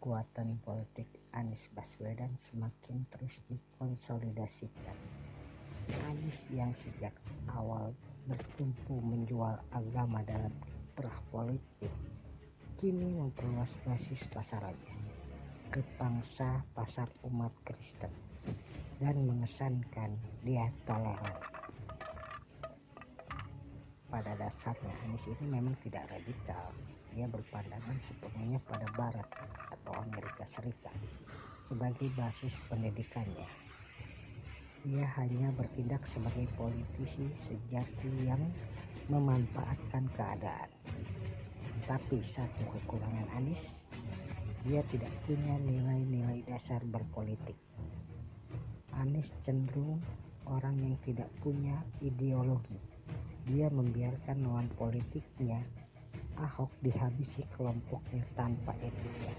kekuatan politik Anies Baswedan semakin terus dikonsolidasikan. Anies yang sejak awal bertumpu menjual agama dalam kiprah politik, kini memperluas basis pasarnya ke pangsa pasar umat Kristen dan mengesankan dia toleran. Pada dasarnya Anies ini memang tidak radikal. Dia berpandangan sepenuhnya pada Barat atau Amerika Serikat sebagai basis pendidikannya. Dia hanya bertindak sebagai politisi sejati yang memanfaatkan keadaan. Tapi satu kekurangan Anies, dia tidak punya nilai-nilai dasar berpolitik. Anies cenderung orang yang tidak punya ideologi. Dia membiarkan lawan politiknya Ahok dihabisi kelompoknya tanpa etika.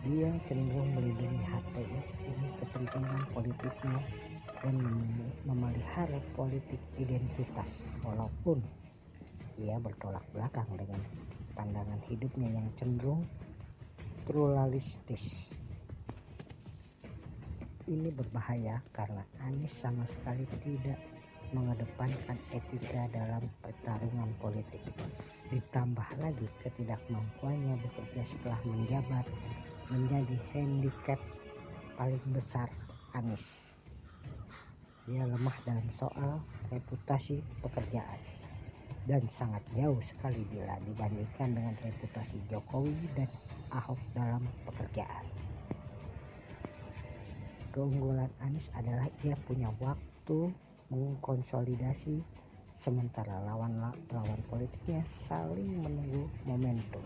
Dia cenderung melindungi HTI demi kepentingan politiknya dan memelihara politik identitas, walaupun ia bertolak belakang dengan pandangan hidupnya yang cenderung pluralistis. Ini berbahaya karena Anies sama sekali tidak mengedepankan etika dalam pertarungan politik. Ditambah lagi ketidakmampuannya bekerja setelah menjabat menjadi handicap paling besar Anies. Dia lemah dalam soal reputasi pekerjaan dan sangat jauh sekali bila dibandingkan dengan reputasi Jokowi dan Ahok dalam pekerjaan. Keunggulan Anies adalah ia punya waktu mengkonsolidasi, sementara lawan politiknya saling menunggu momentum.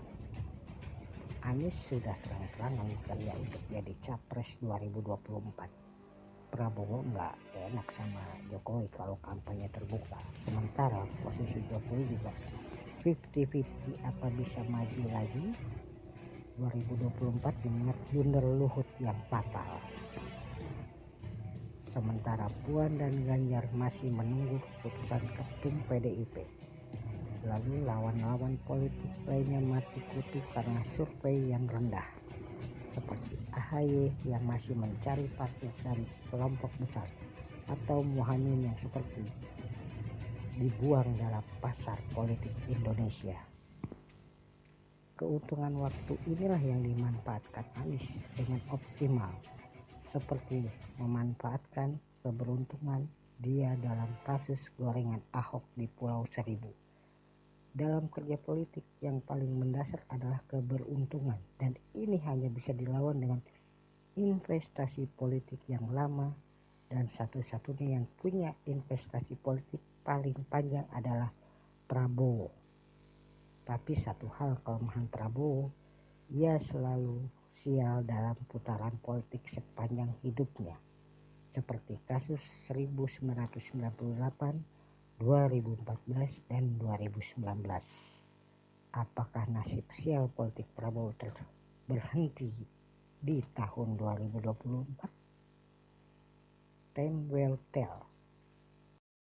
Anies sudah terang-terangan bekerja untuk jadi capres 2024. Prabowo nggak enak sama Jokowi kalau kampanye terbuka. Sementara posisi Jokowi juga 50-50 apa bisa maju lagi 2024 mengingat blunder Luhut yang fatal. Sementara Puan dan Ganjar masih menunggu keputusan Ketum PDIP. Lalu lawan-lawan politik lainnya mati kutu karena survei yang rendah, seperti AHY yang masih mencari partai dari kelompok besar, atau Muhaimin yang seperti dibuang dalam pasar politik Indonesia. Keuntungan waktu inilah yang dimanfaatkan Anies dengan optimal, seperti memanfaatkan keberuntungan dia dalam kasus gorengan Ahok di Pulau Seribu. Dalam kerja politik yang paling mendasar adalah keberuntungan, dan ini hanya bisa dilawan dengan investasi politik yang lama, dan satu-satunya yang punya investasi politik paling panjang adalah Prabowo. Tapi satu hal kelemahan Prabowo, ia selalu sial dalam putaran politik sepanjang hidupnya, seperti kasus 1998, 2014, dan 2019. Apakah nasib sial politik Prabowo berhenti di tahun 2024? Time will tell.